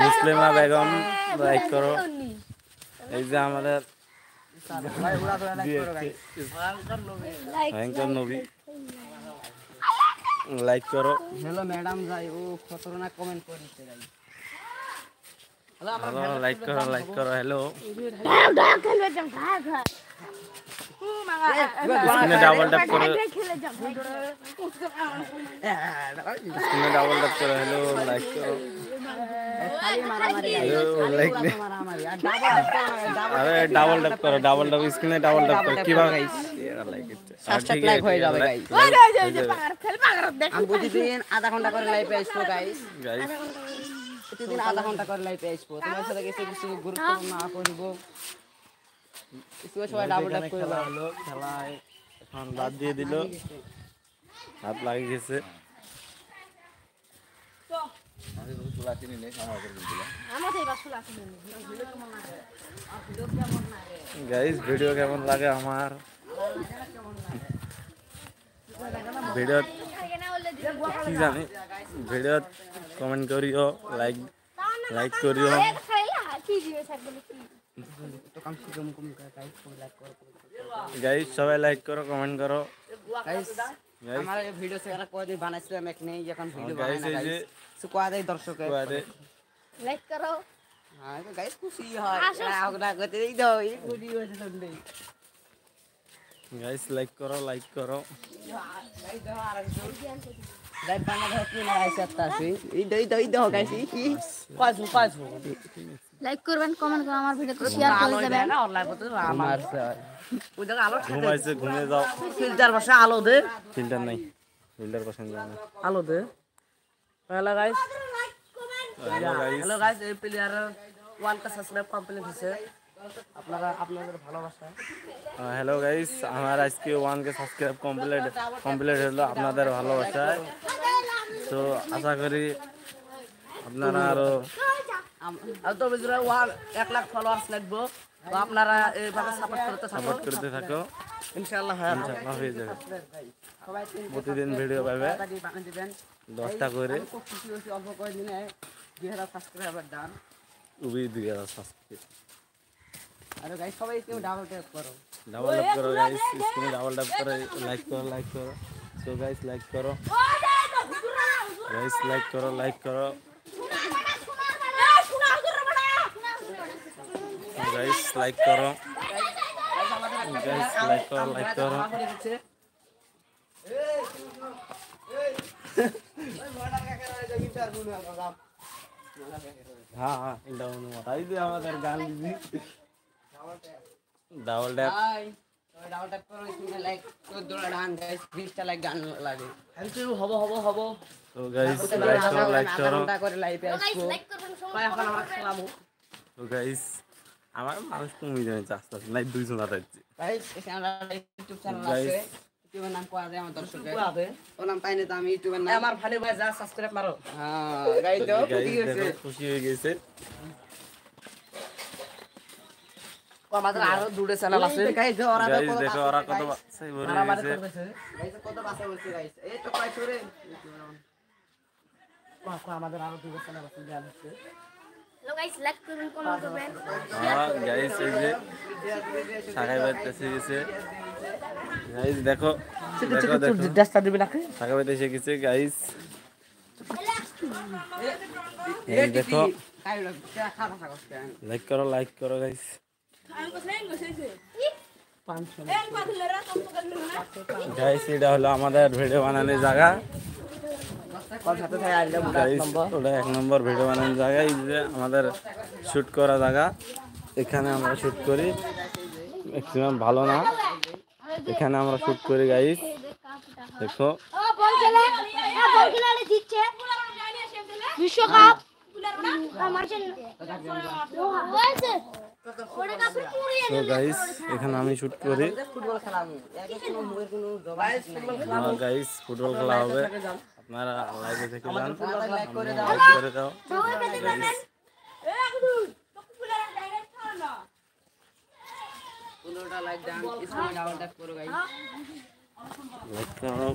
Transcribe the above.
মুসলিমা Begum like করো। এই যে আমাদের ভয়ঙ্কর নবী লাইক করো। হ্যালো ম্যাডাম যাই ও খতরনাক কমেন্ট করেছে গাইস। হ্যালো লাইক করো লাইক করো। হ্যালো স্ক্রিনে ডাবল ট্যাপ করো, স্ক্রিনে ডাবল ট্যাপ করো। হ্যালো লাইক করো। আরে ডাবল ট্যাপ করো, ডাবল ট্যাপ স্ক্রিনে ডাবল ট্যাপ করো। কিভাবে সাবস্ক্রাইব হয়ে যাবে গাইস। আমি প্রতিদিন আধা ঘন্টা করে লাইভে আসবো গাইস। প্রতিদিন আধা ঘন্টা করে লাইভে আসবো। তোমার সাথে কিছু গুরুত্বপূর্ণ করব। সবাই ডাবল ট্যাপ করে দাও। খেলা এখন বাদ দিয়ে দিল, হাত লাগিয়ে গেছে। গাইস ভিডিও কেমন লাগে আমার ভিডিও কি জানি, ভিডিও কমেন্ট করিও, লাইক করিও গাইস। সবাই লাইক করো, কমেন্ট করো গাইস। আমার এই ভিডিও से करा कोई दिन बनाइছিলাম এক নেই এখন ভিডিও বানাই না গাইস। সো কোয়া দেই দর্শক লাইক করো। হ্যাঁ তো গাইস খুশি হয় আগলা করতে দেই দাও এই ভিডিও আছে সন্ডে গাইস। লাইক করো লাইক করো। লাইভ বানা দাও কি না আইছে আতাছি এই দই দাও গাইস কি পাঁচ লাইক করবেন, কমেন্ট করবেন, আমার ভিডিওতে শেয়ার করে দেবেন। না অনলাইন করতে আমার ওই জায়গা আলো ঘুমাইছে, ঘুমিয়ে যাও। ফিল্টার বসে আলো দে, ফিল্টার নাই, ফিল্টার পছন্দ না। আলো দে। Hello guys, hello guys, hello guys. এই প্লেয়ার 1 কা সাবস্ক্রাইব কমপ্লিট হয়েছে। আপনাদের ভালোবাসা। হ্যালো গাইস, আমার আজকে 1K সাবস্ক্রাইব কমপ্লিট হলো আপনাদের ভালোবাসায়। তো আশা করি আপনারা আরো তো বিজরা 1 লাখ ফলোয়ার্স লাগবে। তো আপনারা এইভাবে সাপোর্ট করতে থাকো, ইনশাআল্লাহ হয়ে যাবে। প্রতিদিন ভিডিও পাবে 10টা করে। অল্প কয়েকদিনে 2000 সাবস্ক্রাইবার ডান। 2000 সাবস্ক্রাইব। আরে গাইস সবাই কেউ ডাবল ট্যাপ করো, ডাবল ট্যাপ করো গাইস। স্ক্রিনে ডাবল ট্যাপ করে লাইক করো। সো গাইস লাইক করো গাইস, লাইক করো গাইস, লাইক করো গাইস, লাইক করো। হ্যাঁ এই যে আমাদের গান দিদি ডাবল ট্যাপ করো। স্ক্রিনে লাইক করে দোলা ডান গাইস 20টা লাইক গান লাগে। হবো তো গাইস লাইক করো করে লাইভে আসবো। এখন আমরা খেলামু। তো গাইস আমার মানুষ কমই জানে চাস্তা লাইভ 200 আছে গাইস। আমরা ইউটিউব চ্যানেল আছে, ইউটিউবের নাম কোয়া দেয় আমার দর্শকদের। ও নাম পাইনি তো আমি ইউটিউবের নাম আমার ভালো ভাই যা সাবস্ক্রাইব মারো। হ্যাঁ গাইস খুশি হয়ে গেছে। আমাদের আরো দুটো চ্যানেল আছে গাইস। দেখো ওরা কত বাচ্চাই ভরে গেছে গাইস, কত বাচ্চা বলছে গাইস। এই তো কয় করে আমাদের আরো দুটো চ্যানেল আছে জান আছে। হ্যালো গাইস, লাইক করবেন, কমেন্ট করবেন। হ্যাঁ গাইস, এই যে সাগাই বাইতে এসে গেছে গাইস। দেখো ডাস্টার দিবি নাকি সাগাই বাইতে এসে গেছে গাইস। এই দেখো লাইক করো গাইস। গাইস এটা হলো আমাদের ভিডিও বানানোর জায়গা। ওটা 1 নম্বর ভিডিও বানানোর জায়গা। এই যে আমাদের শুট করা জায়গা, এখানে আমরা শুট করি। ম্যাক্সিমাম ভালো না, এখানে আমরা শুট করি গাইস। দেখো বিশ্বকাপ তো গাইস এখানে আমি শুট করি। গাইস ফুটবল খেলা হবে, আপনারা লাইভে থেকে যান, লাইক করে দাও গাইস। লাইক করো।